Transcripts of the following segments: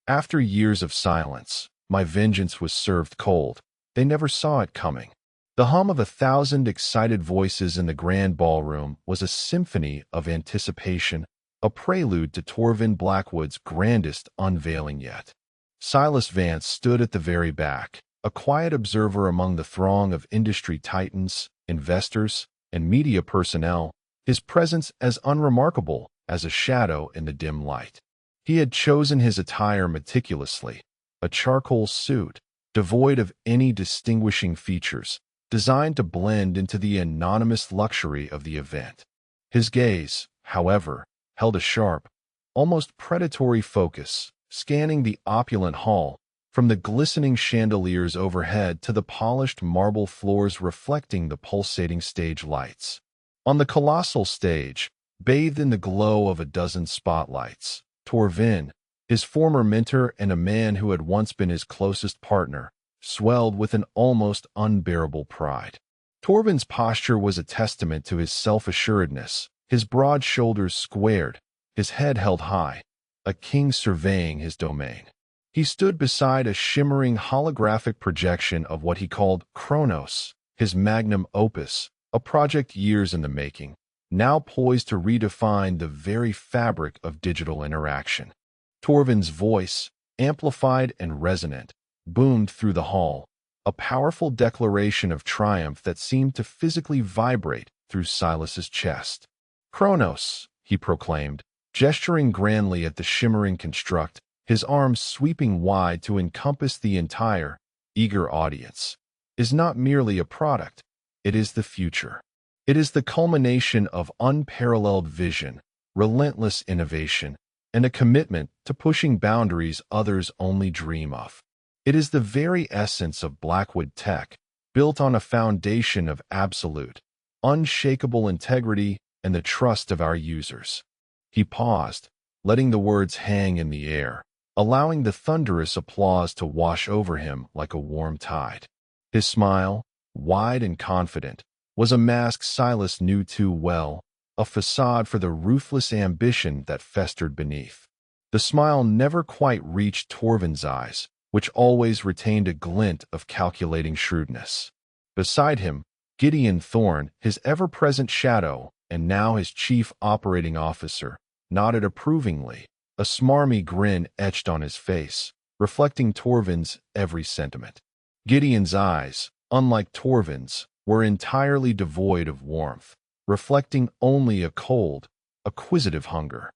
After years of silence, my vengeance was served cold. They never saw it coming. The hum of 1,000 excited voices in the grand ballroom was a symphony of anticipation, a prelude to Torvin Blackwood's grandest unveiling yet. Silas Vance stood at the very back, a quiet observer among the throng of industry titans, investors, and media personnel, his presence as unremarkable as a shadow in the dim light. He had chosen his attire meticulously, a charcoal suit, devoid of any distinguishing features, designed to blend into the anonymous luxury of the event. His gaze, however, held a sharp, almost predatory focus, scanning the opulent hall, from the glistening chandeliers overhead to the polished marble floors reflecting the pulsating stage lights. On the colossal stage, bathed in the glow of a dozen spotlights, Torvin, his former mentor and a man who had once been his closest partner, swelled with an almost unbearable pride. Torvin's posture was a testament to his self-assuredness, his broad shoulders squared, his head held high, a king surveying his domain. He stood beside a shimmering holographic projection of what he called Chronos, his magnum opus, a project years in the making, now poised to redefine the very fabric of digital interaction. Torvin's voice, amplified and resonant, boomed through the hall, a powerful declaration of triumph that seemed to physically vibrate through Silas's chest. "Chronos," he proclaimed, gesturing grandly at the shimmering construct, his arms sweeping wide to encompass the entire, eager audience, "is not merely a product, it is the future. It is the culmination of unparalleled vision, relentless innovation, and a commitment to pushing boundaries others only dream of. It is the very essence of Blackwood tech, built on a foundation of absolute, unshakable integrity and the trust of our users." He paused, letting the words hang in the air, allowing the thunderous applause to wash over him like a warm tide. His smile, wide and confident, was a mask Silas knew too well, a facade for the ruthless ambition that festered beneath. The smile never quite reached Torvin's eyes, which always retained a glint of calculating shrewdness. Beside him, Gideon Thorne, his ever-present shadow, and now his chief operating officer, nodded approvingly, a smarmy grin etched on his face, reflecting Torvin's every sentiment. Gideon's eyes, unlike Torvin's, were entirely devoid of warmth, reflecting only a cold, acquisitive hunger.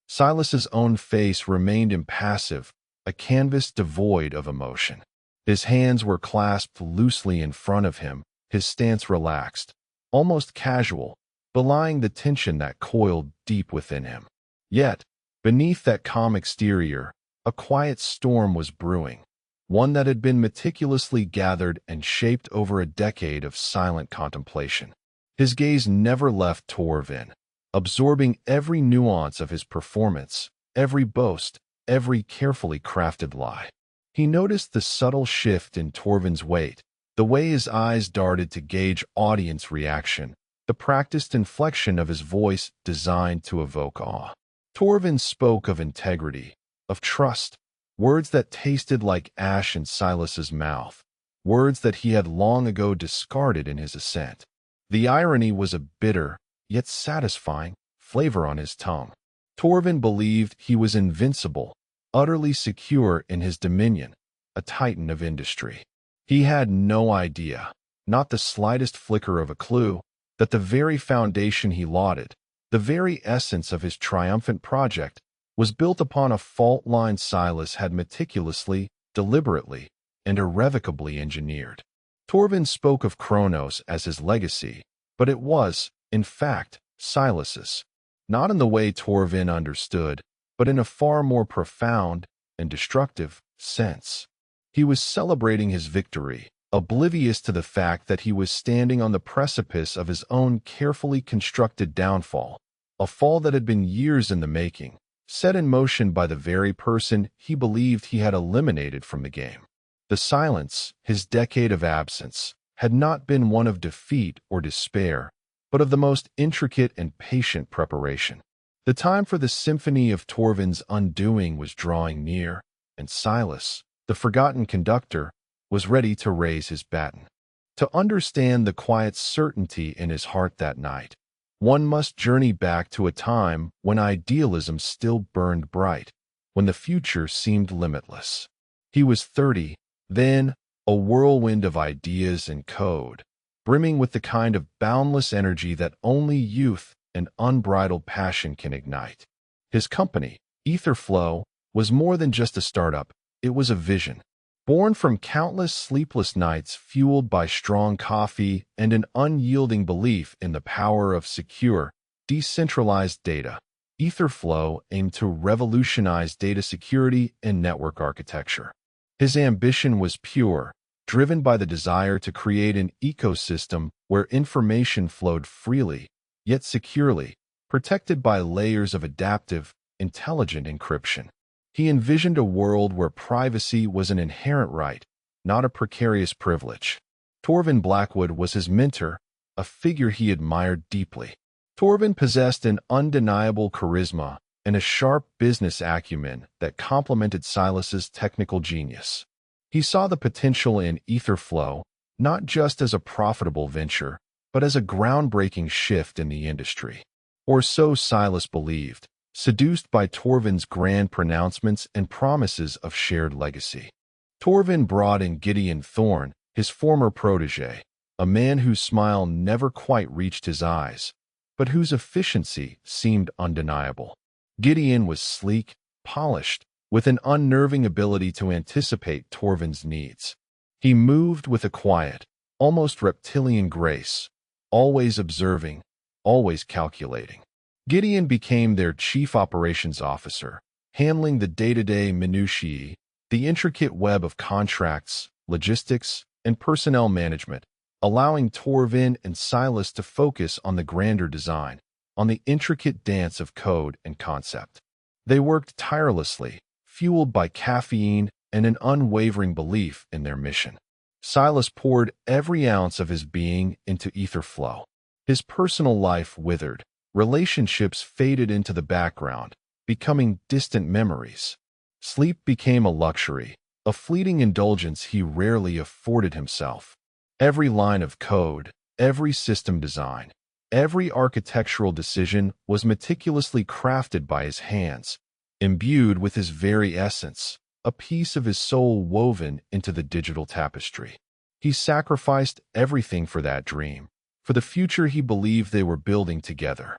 Silas's own face remained impassive, a canvas devoid of emotion. His hands were clasped loosely in front of him, his stance relaxed, almost casual, belying the tension that coiled deep within him. Yet, beneath that calm exterior, a quiet storm was brewing, one that had been meticulously gathered and shaped over a decade of silent contemplation. His gaze never left Torvin, absorbing every nuance of his performance, every boast, every carefully crafted lie. He noticed the subtle shift in Torvin's weight, the way his eyes darted to gauge audience reaction, the practiced inflection of his voice designed to evoke awe. Torvin spoke of integrity, of trust, words that tasted like ash in Silas's mouth, words that he had long ago discarded in his ascent. The irony was a bitter, yet satisfying, flavor on his tongue. Torvin believed he was invincible, utterly secure in his dominion, a titan of industry. He had no idea, not the slightest flicker of a clue, that the very foundation he lauded, the very essence of his triumphant project, was built upon a fault line Silas had meticulously, deliberately, and irrevocably engineered. Torvin spoke of Chronos as his legacy, but it was, in fact, Silas's. Not in the way Torvin understood, but in a far more profound and destructive sense. He was celebrating his victory, oblivious to the fact that he was standing on the precipice of his own carefully constructed downfall, a fall that had been years in the making, set in motion by the very person he believed he had eliminated from the game. The silence, his decade of absence, had not been one of defeat or despair, but of the most intricate and patient preparation. The time for the symphony of Torvin's undoing was drawing near, and Silas, the forgotten conductor, was ready to raise his baton. To understand the quiet certainty in his heart that night, one must journey back to a time when idealism still burned bright, when the future seemed limitless. He was 30, then, a whirlwind of ideas and code, brimming with the kind of boundless energy that only youth and unbridled passion can ignite. His company, AetherFlow, was more than just a startup, it was a vision. Born from countless sleepless nights fueled by strong coffee and an unyielding belief in the power of secure, decentralized data, AetherFlow aimed to revolutionize data security and network architecture. His ambition was pure, driven by the desire to create an ecosystem where information flowed freely, yet securely, protected by layers of adaptive, intelligent encryption. He envisioned a world where privacy was an inherent right, not a precarious privilege. Torvin Blackwood was his mentor, a figure he admired deeply. Torvin possessed an undeniable charisma and a sharp business acumen that complemented Silas's technical genius. He saw the potential in AetherFlow not just as a profitable venture, but as a groundbreaking shift in the industry. Or so Silas believed, seduced by Torvin's grand pronouncements and promises of shared legacy. Torvin brought in Gideon Thorne, his former protege, a man whose smile never quite reached his eyes, but whose efficiency seemed undeniable. Gideon was sleek, polished, with an unnerving ability to anticipate Torvin's needs. He moved with a quiet, almost reptilian grace, always observing, always calculating. Gideon became their chief operations officer, handling the day-to-day minutiae, the intricate web of contracts, logistics, and personnel management, allowing Torvin and Silas to focus on the grander design, on the intricate dance of code and concept. They worked tirelessly, fueled by caffeine and an unwavering belief in their mission. Silas poured every ounce of his being into AetherFlow. His personal life withered, relationships faded into the background, becoming distant memories. Sleep became a luxury, a fleeting indulgence he rarely afforded himself. Every line of code, every system design, every architectural decision was meticulously crafted by his hands, imbued with his very essence, a piece of his soul woven into the digital tapestry. He sacrificed everything for that dream, for the future he believed they were building together.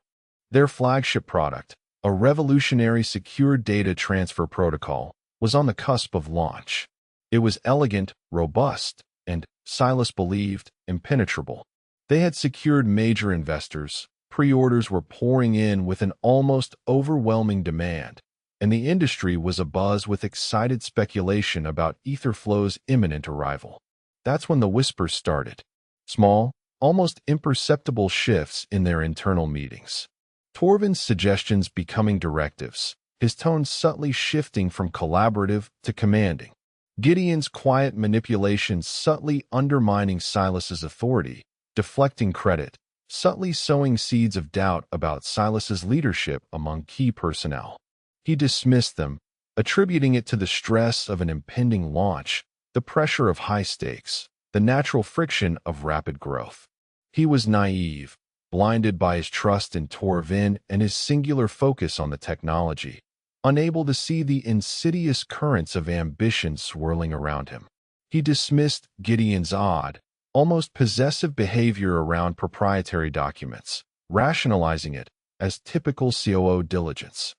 Their flagship product, a revolutionary secure data transfer protocol, was on the cusp of launch. It was elegant, robust, and, Silas believed, impenetrable. They had secured major investors, pre-orders were pouring in with an almost overwhelming demand, and the industry was abuzz with excited speculation about AetherFlow's imminent arrival. That's when the whispers started. Small, almost imperceptible shifts in their internal meetings. Torvin's suggestions becoming directives, his tone subtly shifting from collaborative to commanding. Gideon's quiet manipulations subtly undermining Silas's authority, deflecting credit, subtly sowing seeds of doubt about Silas's leadership among key personnel. He dismissed them, attributing it to the stress of an impending launch, the pressure of high stakes, the natural friction of rapid growth. He was naive, blinded by his trust in Torvin and his singular focus on the technology, unable to see the insidious currents of ambition swirling around him. He dismissed Gideon's odd, almost possessive behavior around proprietary documents, rationalizing it as typical COO diligence.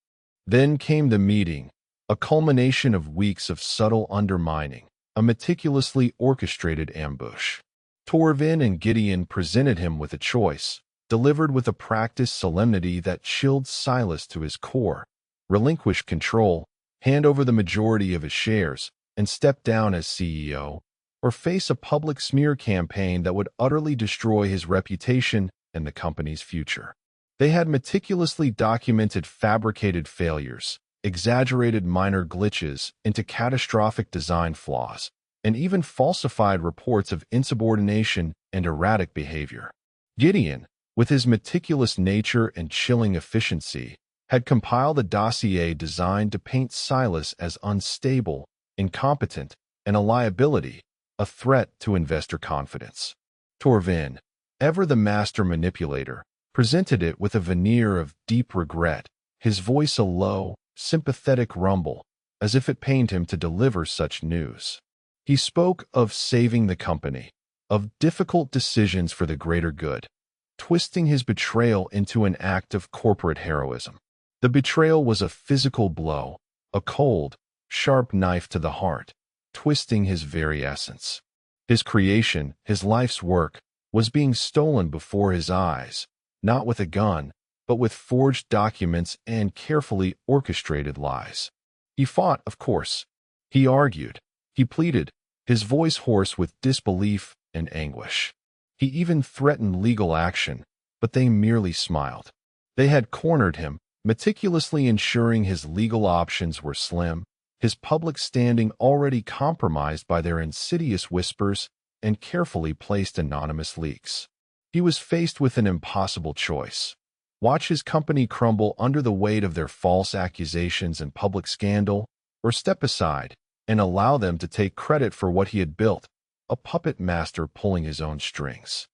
Then came the meeting, a culmination of weeks of subtle undermining, a meticulously orchestrated ambush. Torvin and Gideon presented him with a choice, delivered with a practiced solemnity that chilled Silas to his core: relinquish control, hand over the majority of his shares, and step down as CEO, or face a public smear campaign that would utterly destroy his reputation and the company's future. They had meticulously documented fabricated failures, exaggerated minor glitches into catastrophic design flaws, and even falsified reports of insubordination and erratic behavior. Gideon, with his meticulous nature and chilling efficiency, had compiled a dossier designed to paint Silas as unstable, incompetent, and a liability, a threat to investor confidence. Torvin, ever the master manipulator, presented it with a veneer of deep regret, his voice a low, sympathetic rumble, as if it pained him to deliver such news. He spoke of saving the company, of difficult decisions for the greater good, twisting his betrayal into an act of corporate heroism. The betrayal was a physical blow, a cold, sharp knife to the heart, twisting his very essence. His creation, his life's work, was being stolen before his eyes, not with a gun, but with forged documents and carefully orchestrated lies. He fought, of course. He argued. He pleaded, his voice hoarse with disbelief and anguish. He even threatened legal action, but they merely smiled. They had cornered him, meticulously ensuring his legal options were slim, his public standing already compromised by their insidious whispers and carefully placed anonymous leaks. He was faced with an impossible choice. Watch his company crumble under the weight of their false accusations and public scandal, or step aside and allow them to take credit for what he had built, a puppet master pulling his own strings.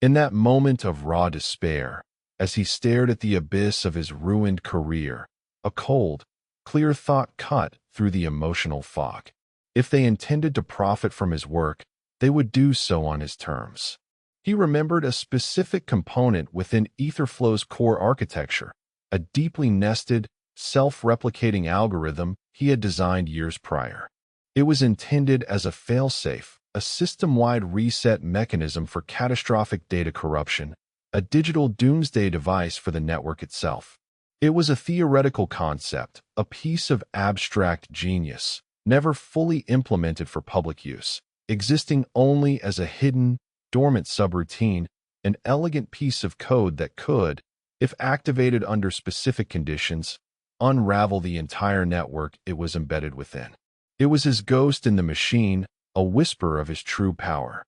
In that moment of raw despair, as he stared at the abyss of his ruined career, a cold, clear thought cut through the emotional fog. If they intended to profit from his work, they would do so on his terms. He remembered a specific component within AetherFlow's core architecture, a deeply nested, self-replicating algorithm he had designed years prior. It was intended as a failsafe, a system-wide reset mechanism for catastrophic data corruption, a digital doomsday device for the network itself. It was a theoretical concept, a piece of abstract genius, never fully implemented for public use, existing only as a hidden, dormant subroutine, an elegant piece of code that could, if activated under specific conditions, unravel the entire network it was embedded within. It was his ghost in the machine, a whisper of his true power.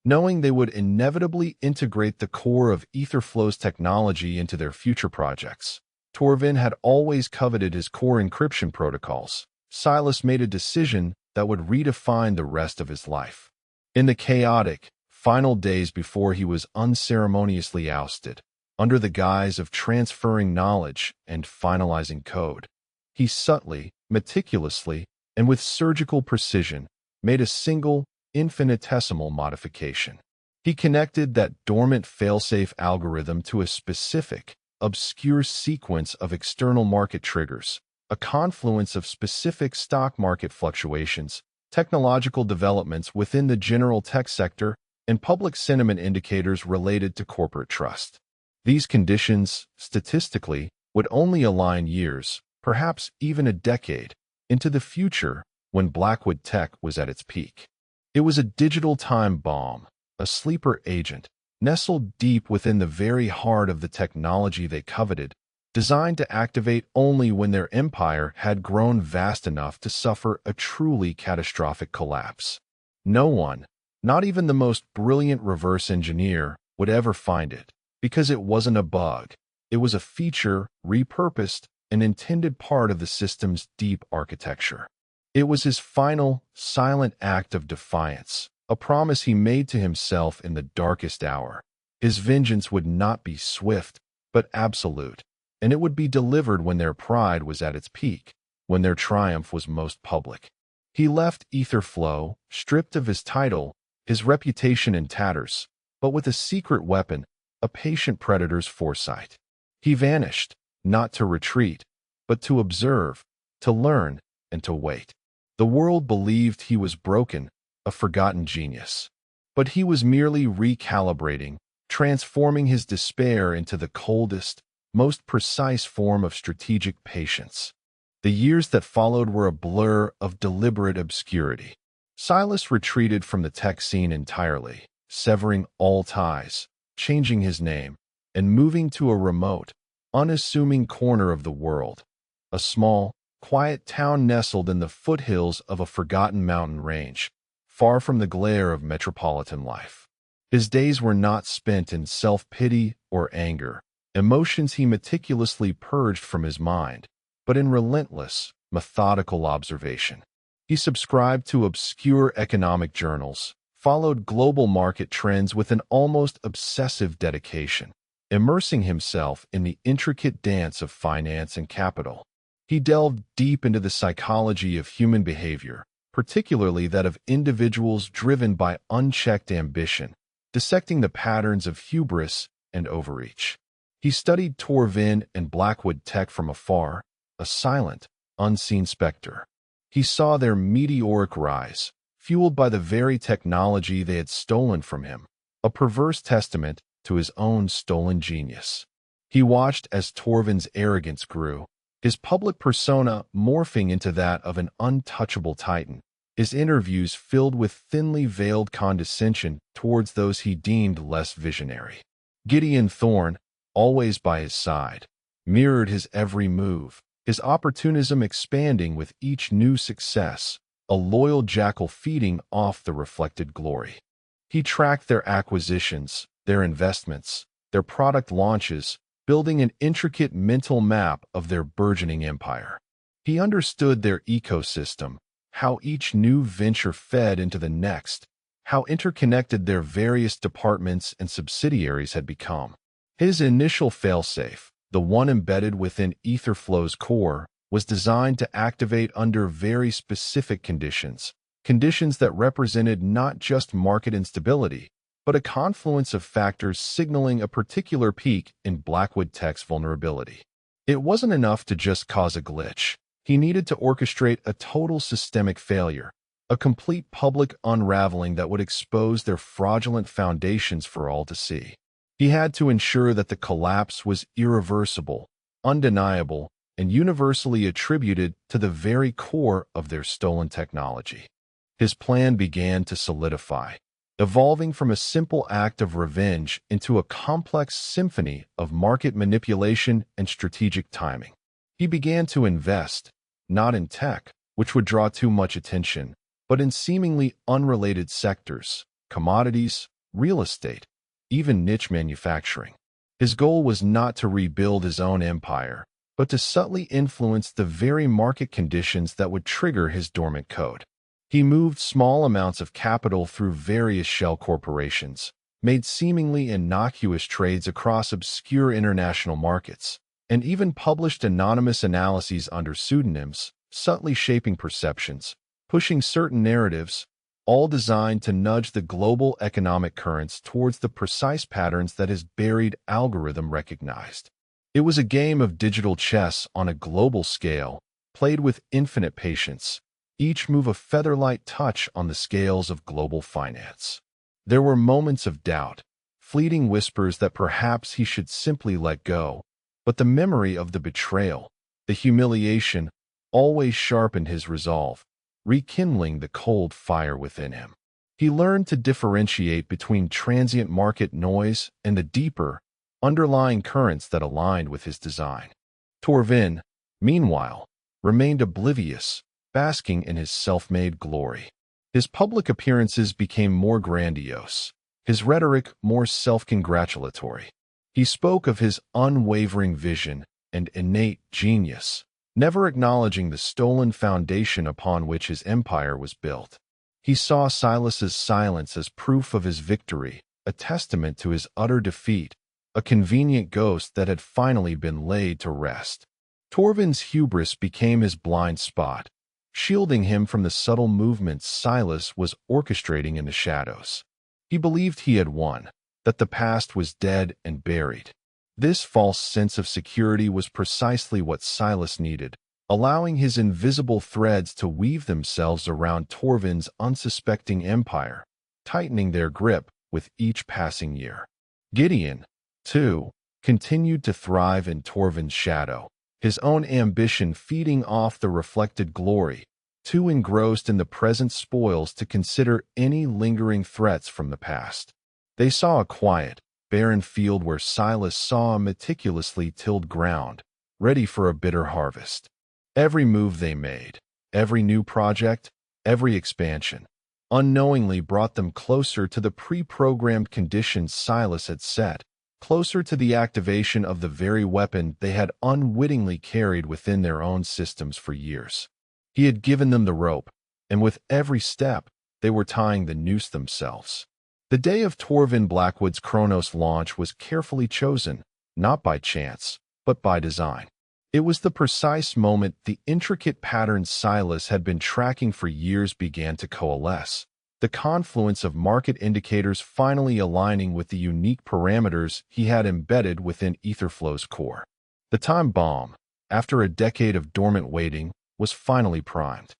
Knowing they would inevitably integrate the core of AetherFlow's technology into their future projects, Torvin had always coveted his core encryption protocols. Silas made a decision that would redefine the rest of his life. In the chaotic, final days before he was unceremoniously ousted, under the guise of transferring knowledge and finalizing code, he subtly, meticulously, and with surgical precision, made a single, infinitesimal modification. He connected that dormant failsafe algorithm to a specific, obscure sequence of external market triggers, a confluence of specific stock market fluctuations, technological developments within the general tech sector, and public sentiment indicators related to corporate trust. These conditions, statistically, would only align years, perhaps even a decade, into the future when Blackwood tech was at its peak. It was a digital time bomb, a sleeper agent, nestled deep within the very heart of the technology they coveted, designed to activate only when their empire had grown vast enough to suffer a truly catastrophic collapse. No one, not even the most brilliant reverse engineer, would ever find it, because it wasn't a bug. It was a feature, repurposed, an intended part of the system's deep architecture. It was his final, silent act of defiance, a promise he made to himself in the darkest hour. His vengeance would not be swift, but absolute, and it would be delivered when their pride was at its peak, when their triumph was most public. He left AetherFlow, stripped of his title, his reputation in tatters, but with a secret weapon, a patient predator's foresight. He vanished, not to retreat, but to observe, to learn, and to wait. The world believed he was broken, a forgotten genius. But he was merely recalibrating, transforming his despair into the coldest, most precise form of strategic patience. The years that followed were a blur of deliberate obscurity. Silas retreated from the tech scene entirely, severing all ties, changing his name, and moving to a remote, unassuming corner of the world, a small, quiet town nestled in the foothills of a forgotten mountain range, far from the glare of metropolitan life. His days were not spent in self-pity or anger, emotions he meticulously purged from his mind, but in relentless, methodical observation. He subscribed to obscure economic journals, followed global market trends with an almost obsessive dedication, immersing himself in the intricate dance of finance and capital. He delved deep into the psychology of human behavior, particularly that of individuals driven by unchecked ambition, dissecting the patterns of hubris and overreach. He studied Torvin and Blackwood Tech from afar, a silent, unseen specter. He saw their meteoric rise, fueled by the very technology they had stolen from him, a perverse testament to his own stolen genius. He watched as Torvin's arrogance grew, his public persona morphing into that of an untouchable titan, his interviews filled with thinly veiled condescension towards those he deemed less visionary. Gideon Thorne, always by his side, mirrored his every move, his opportunism expanding with each new success, a loyal jackal feeding off the reflected glory. He tracked their acquisitions, their investments, their product launches, building an intricate mental map of their burgeoning empire. He understood their ecosystem, how each new venture fed into the next, how interconnected their various departments and subsidiaries had become. His initial failsafe, the one embedded within AetherFlow's core, was designed to activate under very specific conditions that represented not just market instability, but a confluence of factors signaling a particular peak in Blackwood Tech's vulnerability. It wasn't enough to just cause a glitch. He needed to orchestrate a total systemic failure, a complete public unraveling that would expose their fraudulent foundations for all to see. He had to ensure that the collapse was irreversible, undeniable, and universally attributed to the very core of their stolen technology. His plan began to solidify, evolving from a simple act of revenge into a complex symphony of market manipulation and strategic timing. He began to invest, not in tech, which would draw too much attention, but in seemingly unrelated sectors, commodities, real estate, even niche manufacturing. His goal was not to rebuild his own empire, but to subtly influence the very market conditions that would trigger his dormant code. He moved small amounts of capital through various shell corporations, made seemingly innocuous trades across obscure international markets, and even published anonymous analyses under pseudonyms, subtly shaping perceptions, pushing certain narratives, all designed to nudge the global economic currents towards the precise patterns that his buried algorithm recognized. It was a game of digital chess on a global scale, played with infinite patience, each move a feather-light touch on the scales of global finance. There were moments of doubt, fleeting whispers that perhaps he should simply let go, but the memory of the betrayal, the humiliation, always sharpened his resolve, rekindling the cold fire within him. He learned to differentiate between transient market noise and the deeper, underlying currents that aligned with his design. Torvin, meanwhile, remained oblivious, basking in his self-made glory. His public appearances became more grandiose, his rhetoric more self-congratulatory. He spoke of his unwavering vision and innate genius, never acknowledging the stolen foundation upon which his empire was built. He saw Silas's silence as proof of his victory, a testament to his utter defeat, a convenient ghost that had finally been laid to rest. Torvin's hubris became his blind spot, shielding him from the subtle movements Silas was orchestrating in the shadows. He believed he had won, that the past was dead and buried. This false sense of security was precisely what Silas needed, allowing his invisible threads to weave themselves around Torvin's unsuspecting empire, tightening their grip with each passing year. Gideon, too, continued to thrive in Torvin's shadow, his own ambition feeding off the reflected glory, too engrossed in the present spoils to consider any lingering threats from the past. They saw a quiet, barren field where Silas saw a meticulously tilled ground, ready for a bitter harvest. Every move they made, every new project, every expansion, unknowingly brought them closer to the pre-programmed conditions Silas had set, closer to the activation of the very weapon they had unwittingly carried within their own systems for years. He had given them the rope, and with every step, they were tying the noose themselves. The day of Torvin Blackwood's Kronos launch was carefully chosen, not by chance, but by design. It was the precise moment the intricate patterns Silas had been tracking for years began to coalesce, the confluence of market indicators finally aligning with the unique parameters he had embedded within AetherFlow's core. The time bomb, after a decade of dormant waiting, was finally primed.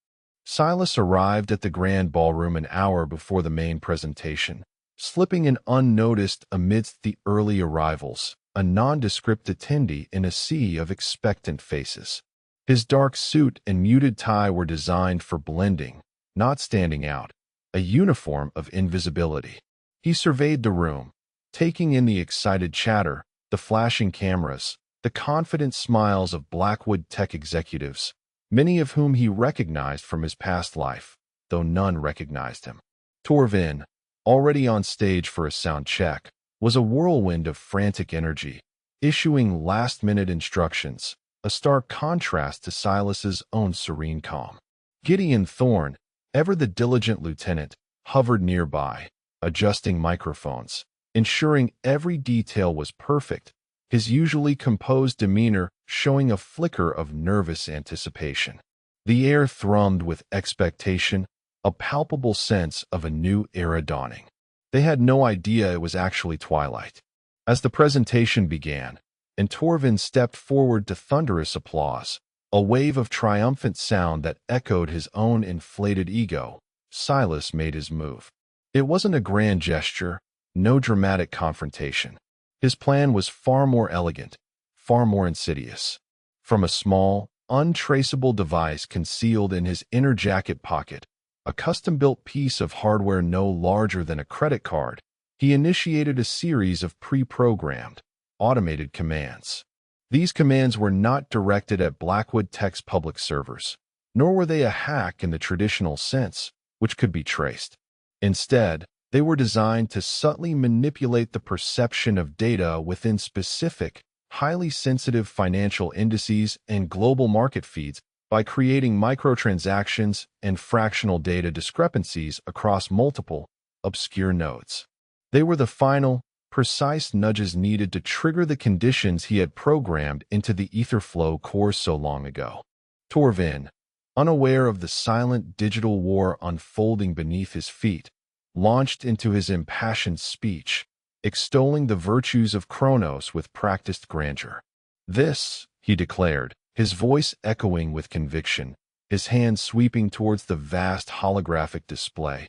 Silas arrived at the grand ballroom an hour before the main presentation, slipping in unnoticed amidst the early arrivals, a nondescript attendee in a sea of expectant faces. His dark suit and muted tie were designed for blending, not standing out, a uniform of invisibility. He surveyed the room, taking in the excited chatter, the flashing cameras, the confident smiles of Blackwood tech executives, many of whom he recognized from his past life, though none recognized him. Torvin, already on stage for a sound check, was a whirlwind of frantic energy, issuing last-minute instructions, a stark contrast to Silas's own serene calm. Gideon Thorne, ever the diligent lieutenant, hovered nearby, adjusting microphones, ensuring every detail was perfect, his usually composed demeanor showing a flicker of nervous anticipation. The air thrummed with expectation, a palpable sense of a new era dawning. They had no idea it was actually twilight. As the presentation began, and Torvin stepped forward to thunderous applause, a wave of triumphant sound that echoed his own inflated ego, Silas made his move. It wasn't a grand gesture, no dramatic confrontation. His plan was far more elegant, far more insidious. From a small, untraceable device concealed in his inner jacket pocket, a custom-built piece of hardware no larger than a credit card, he initiated a series of pre-programmed, automated commands. These commands were not directed at Blackwood Tech's public servers, nor were they a hack in the traditional sense, which could be traced. Instead, they were designed to subtly manipulate the perception of data within specific, highly sensitive financial indices and global market feeds by creating microtransactions and fractional data discrepancies across multiple, obscure nodes. They were the final, precise nudges needed to trigger the conditions he had programmed into the AetherFlow core so long ago. Torvin, unaware of the silent digital war unfolding beneath his feet, launched into his impassioned speech, extolling the virtues of Kronos with practiced grandeur. This, he declared, his voice echoing with conviction, his hand sweeping towards the vast holographic display,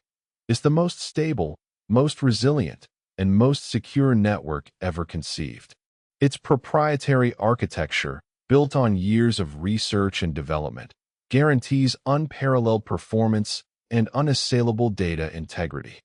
is the most stable, most resilient, and most secure network ever conceived. Its proprietary architecture, built on years of research and development, guarantees unparalleled performance and unassailable data integrity.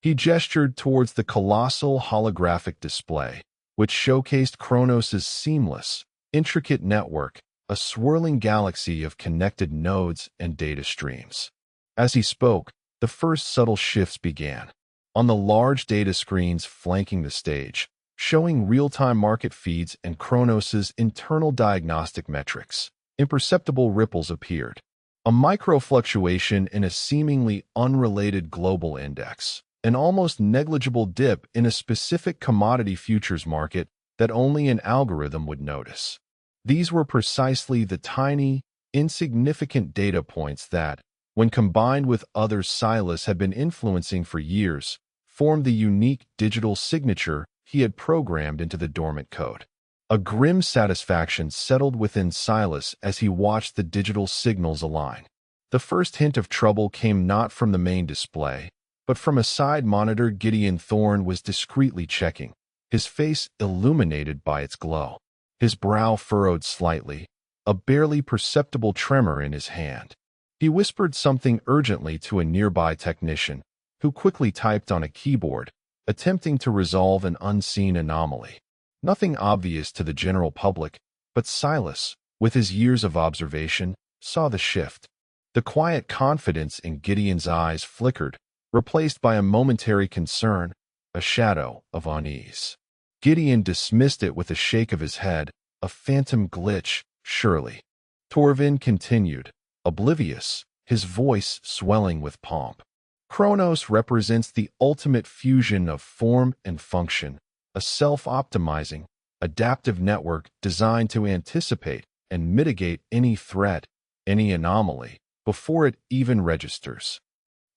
He gestured towards the colossal holographic display, which showcased Kronos' seamless, intricate network, a swirling galaxy of connected nodes and data streams. As he spoke, the first subtle shifts began. On the large data screens flanking the stage, showing real-time market feeds and Kronos' internal diagnostic metrics, imperceptible ripples appeared. A micro-fluctuation in a seemingly unrelated global index, an almost negligible dip in a specific commodity futures market that only an algorithm would notice. These were precisely the tiny, insignificant data points that, when combined with others Silas had been influencing for years, formed the unique digital signature he had programmed into the dormant code. A grim satisfaction settled within Silas as he watched the digital signals align. The first hint of trouble came not from the main display, but from a side monitor Gideon Thorne was discreetly checking, his face illuminated by its glow. His brow furrowed slightly, a barely perceptible tremor in his hand. He whispered something urgently to a nearby technician, who quickly typed on a keyboard, attempting to resolve an unseen anomaly. Nothing obvious to the general public, but Silas, with his years of observation, saw the shift. The quiet confidence in Gideon's eyes flickered, replaced by a momentary concern, a shadow of unease. Gideon dismissed it with a shake of his head, a phantom glitch, surely. Torvin continued, oblivious, his voice swelling with pomp. Kronos represents the ultimate fusion of form and function, a self-optimizing, adaptive network designed to anticipate and mitigate any threat, any anomaly, before it even registers.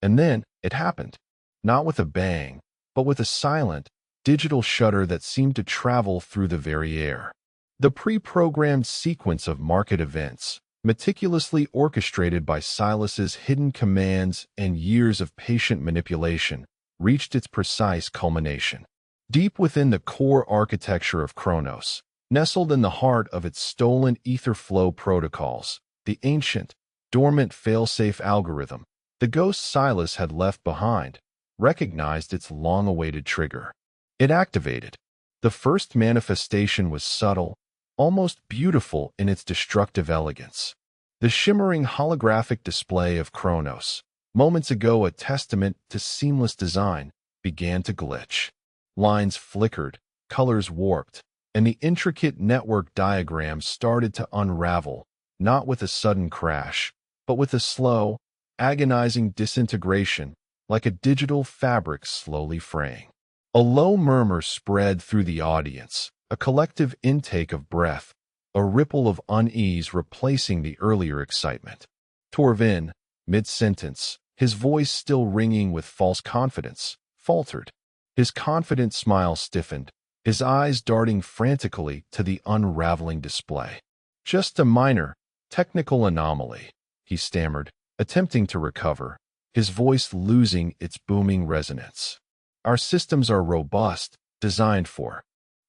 And then it happened, not with a bang, but with a silent, digital shudder that seemed to travel through the very air. The pre-programmed sequence of market events, meticulously orchestrated by Silas's hidden commands and years of patient manipulation, reached its precise culmination. Deep within the core architecture of Kronos, nestled in the heart of its stolen AetherFlow protocols, the ancient, dormant failsafe algorithm, the ghost Silas had left behind, recognized its long-awaited trigger. It activated. The first manifestation was subtle, almost beautiful in its destructive elegance. The shimmering holographic display of Kronos, moments ago a testament to seamless design, began to glitch. Lines flickered, colors warped, and the intricate network diagram started to unravel, not with a sudden crash, but with a slow, agonizing disintegration, like a digital fabric slowly fraying. A low murmur spread through the audience, a collective intake of breath, a ripple of unease replacing the earlier excitement. Torvin, mid-sentence, his voice still ringing with false confidence, faltered. His confident smile stiffened, his eyes darting frantically to the unraveling display. "Just a minor, technical anomaly," he stammered, attempting to recover, his voice losing its booming resonance. "Our systems are robust, designed for."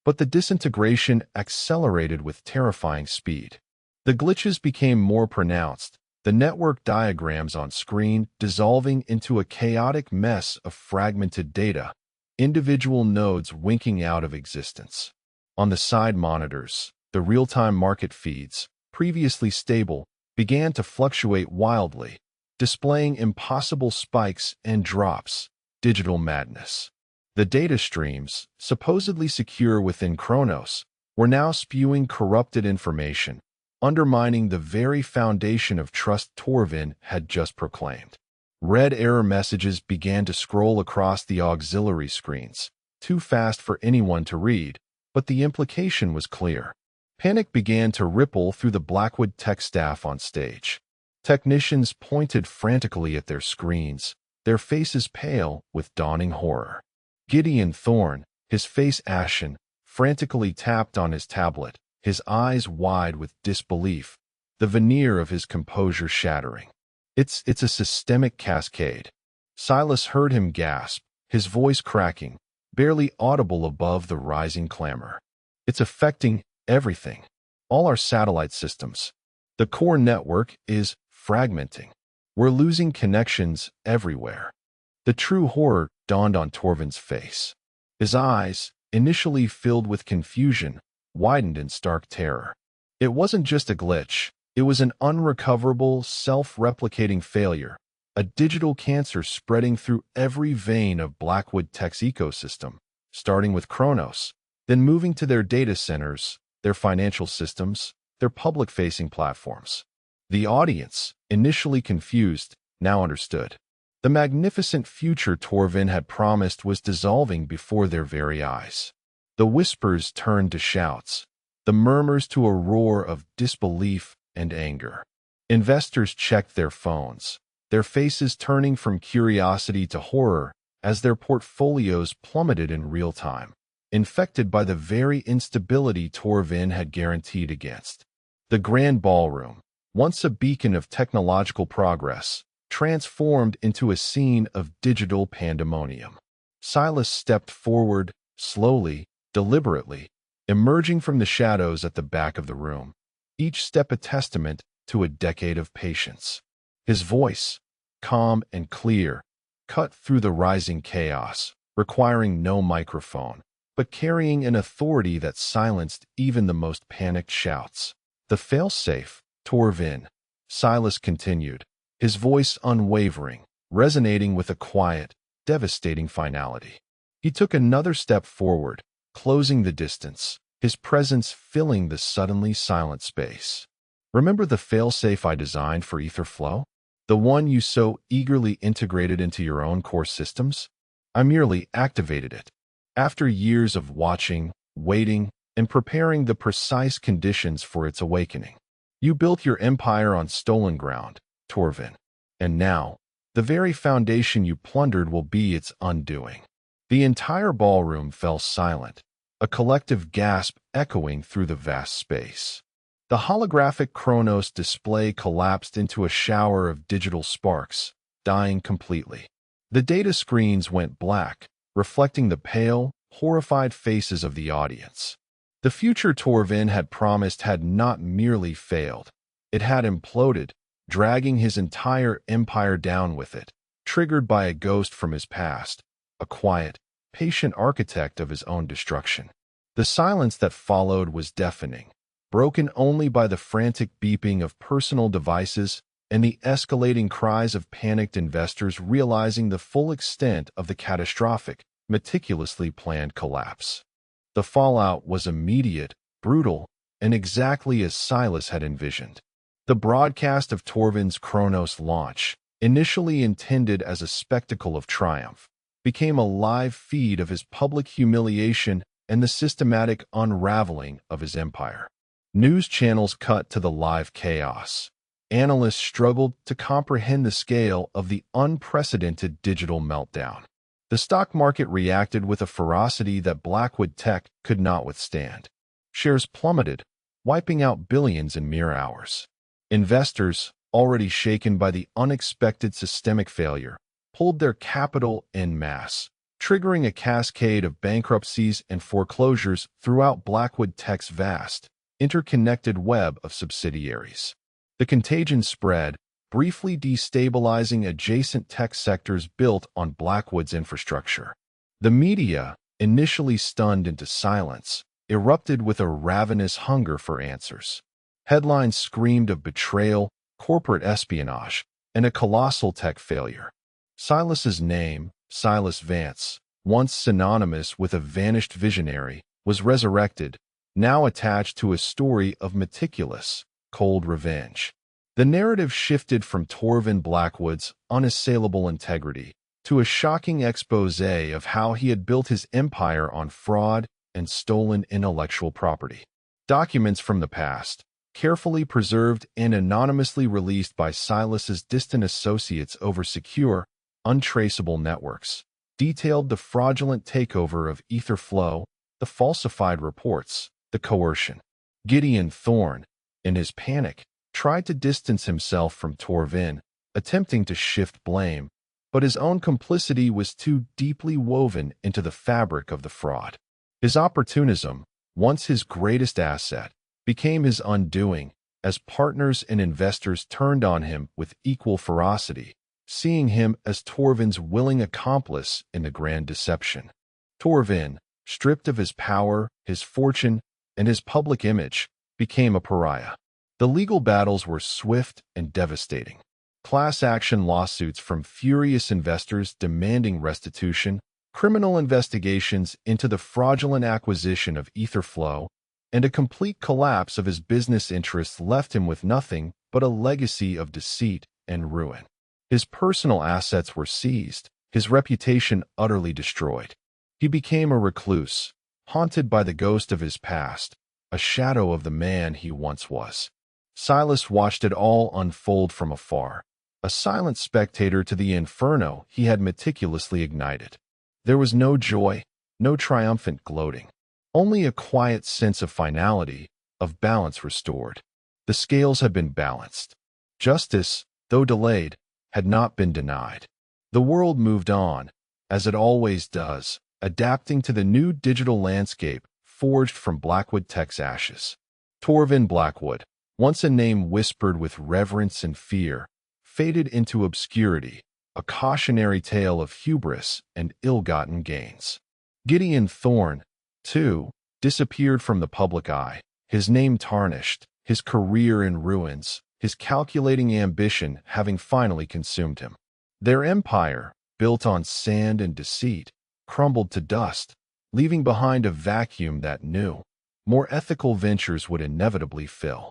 But the disintegration accelerated with terrifying speed. The glitches became more pronounced, the network diagrams on screen dissolving into a chaotic mess of fragmented data, individual nodes winking out of existence. On the side monitors, the real-time market feeds, previously stable, began to fluctuate wildly, displaying impossible spikes and drops, digital madness. The data streams, supposedly secure within Kronos, were now spewing corrupted information, undermining the very foundation of trust Torvin had just proclaimed. Red error messages began to scroll across the auxiliary screens, too fast for anyone to read, but the implication was clear. Panic began to ripple through the Blackwood tech staff on stage. Technicians pointed frantically at their screens, their faces pale with dawning horror. Gideon Thorne, his face ashen, frantically tapped on his tablet, his eyes wide with disbelief, the veneer of his composure shattering. It's a systemic cascade." Silas heard him gasp, his voice cracking, barely audible above the rising clamor. "It's affecting everything. All our satellite systems. The core network is fragmenting. We're losing connections everywhere." The true horror dawned on Torvin's face. His eyes, initially filled with confusion, widened in stark terror. It wasn't just a glitch. It was an unrecoverable, self-replicating failure, a digital cancer spreading through every vein of Blackwood Tech's ecosystem, starting with Kronos, then moving to their data centers, their financial systems, their public-facing platforms. The audience, initially confused, now understood. The magnificent future Torvin had promised was dissolving before their very eyes. The whispers turned to shouts, the murmurs to a roar of disbelief and anger. Investors checked their phones, their faces turning from curiosity to horror as their portfolios plummeted in real time, infected by the very instability Torvin had guaranteed against. The grand ballroom, once a beacon of technological progress, transformed into a scene of digital pandemonium. Silas stepped forward, slowly, deliberately, emerging from the shadows at the back of the room, each step a testament to a decade of patience. His voice, calm and clear, cut through the rising chaos, requiring no microphone, but carrying an authority that silenced even the most panicked shouts. "The failsafe, Torvin," Silas continued, his voice unwavering, resonating with a quiet, devastating finality. He took another step forward, closing the distance, his presence filling the suddenly silent space. "Remember the failsafe I designed for AetherFlow? The one you so eagerly integrated into your own core systems? I merely activated it. After years of watching, waiting, and preparing the precise conditions for its awakening. You built your empire on stolen ground, Torvin. And now, the very foundation you plundered will be its undoing. The entire ballroom fell silent, a collective gasp echoing through the vast space. The holographic Chronos display collapsed into a shower of digital sparks, dying completely. The data screens went black, reflecting the pale, horrified faces of the audience. The future Torvin had promised had not merely failed. It had imploded, dragging his entire empire down with it, triggered by a ghost from his past, a quiet, patient architect of his own destruction. The silence that followed was deafening, broken only by the frantic beeping of personal devices and the escalating cries of panicked investors realizing the full extent of the catastrophic, meticulously planned collapse. The fallout was immediate, brutal, and exactly as Silas had envisioned. The broadcast of Torvin's Chronos launch, initially intended as a spectacle of triumph, became a live feed of his public humiliation and the systematic unraveling of his empire. News channels cut to the live chaos. Analysts struggled to comprehend the scale of the unprecedented digital meltdown. The stock market reacted with a ferocity that Blackwood Tech could not withstand. Shares plummeted, wiping out billions in mere hours. Investors, already shaken by the unexpected systemic failure, pulled their capital en masse, triggering a cascade of bankruptcies and foreclosures throughout Blackwood Tech's vast, interconnected web of subsidiaries. The contagion spread, briefly destabilizing adjacent tech sectors built on Blackwood's infrastructure. The media, initially stunned into silence, erupted with a ravenous hunger for answers. Headlines screamed of betrayal, corporate espionage, and a colossal tech failure. Silas's name, Silas Vance, once synonymous with a vanished visionary, was resurrected, now attached to a story of meticulous, cold revenge. The narrative shifted from Torvin Blackwood's unassailable integrity to a shocking exposé of how he had built his empire on fraud and stolen intellectual property. Documents from the past, carefully preserved and anonymously released by Silas's distant associates over secure, untraceable networks, detailed the fraudulent takeover of AetherFlow, the falsified reports, the coercion. Gideon Thorne, in his panic, tried to distance himself from Torvin, attempting to shift blame, but his own complicity was too deeply woven into the fabric of the fraud. His opportunism, once his greatest asset, became his undoing as partners and investors turned on him with equal ferocity, seeing him as Torvin's willing accomplice in the grand deception. Torvin, stripped of his power, his fortune, and his public image, became a pariah. The legal battles were swift and devastating. Class action lawsuits from furious investors demanding restitution, criminal investigations into the fraudulent acquisition of AetherFlow, and a complete collapse of his business interests left him with nothing but a legacy of deceit and ruin. His personal assets were seized, his reputation utterly destroyed. He became a recluse, haunted by the ghost of his past, a shadow of the man he once was. Silas watched it all unfold from afar, a silent spectator to the inferno he had meticulously ignited. There was no joy, no triumphant gloating, only a quiet sense of finality, of balance restored. The scales had been balanced. Justice, though delayed, had not been denied. The world moved on, as it always does, adapting to the new digital landscape forged from Blackwood Tech's ashes. Torvin Blackwood, once a name whispered with reverence and fear, faded into obscurity, a cautionary tale of hubris and ill-gotten gains. Gideon Thorne, too, disappeared from the public eye, his name tarnished, his career in ruins, his calculating ambition having finally consumed him. Their empire, built on sand and deceit, crumbled to dust, leaving behind a vacuum that new, more ethical ventures would inevitably fill.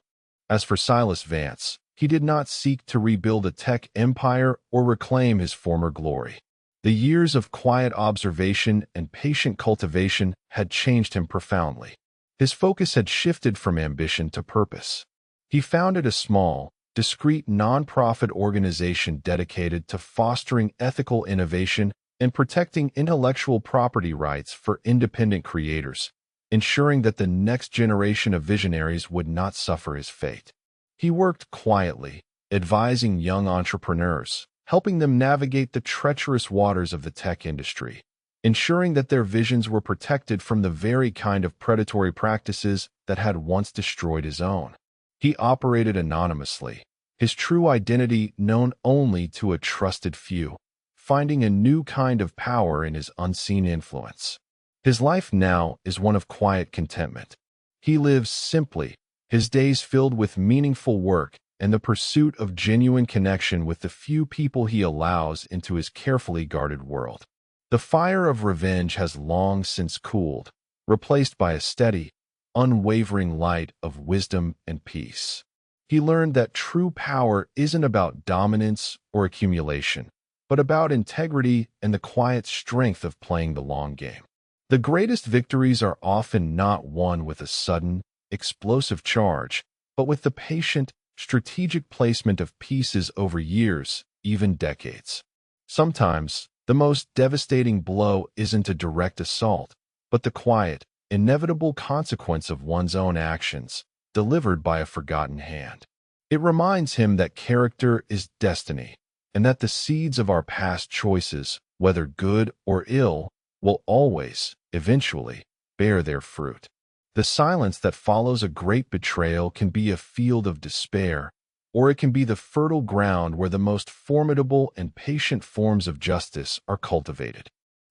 As for Silas Vance, He did not seek to rebuild a tech empire or reclaim his former glory. The years of quiet observation and patient cultivation had changed him profoundly. His focus had shifted from ambition to purpose. He founded a small, discreet nonprofit organization dedicated to fostering ethical innovation and protecting intellectual property rights for independent creators, ensuring that the next generation of visionaries would not suffer his fate. He worked quietly, advising young entrepreneurs, helping them navigate the treacherous waters of the tech industry, ensuring that their visions were protected from the very kind of predatory practices that had once destroyed his own. He operated anonymously, his true identity known only to a trusted few, finding a new kind of power in his unseen influence. His life now is one of quiet contentment. He lives simply, his days filled with meaningful work and the pursuit of genuine connection with the few people he allows into his carefully guarded world. The fire of revenge has long since cooled, replaced by a steady, unwavering light of wisdom and peace. He learned that true power isn't about dominance or accumulation, but about integrity and the quiet strength of playing the long game. The greatest victories are often not won with a sudden, explosive charge, but with the patient, strategic placement of pieces over years, even decades. Sometimes, the most devastating blow isn't a direct assault, but the quiet, inevitable consequence of one's own actions, delivered by a forgotten hand. It reminds him that character is destiny, and that the seeds of our past choices, whether good or ill, will always, eventually, bear their fruit. The silence that follows a great betrayal can be a field of despair, or it can be the fertile ground where the most formidable and patient forms of justice are cultivated.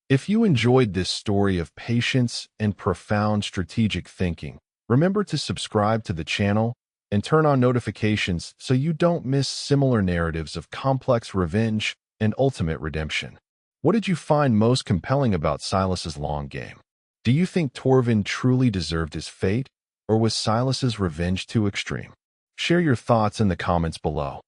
If you enjoyed this story of patience and profound strategic thinking, remember to subscribe to the channel and turn on notifications so you don't miss similar narratives of complex revenge and ultimate redemption. What did you find most compelling about Silas's long game? Do you think Torvin truly deserved his fate, or was Silas's revenge too extreme? Share your thoughts in the comments below.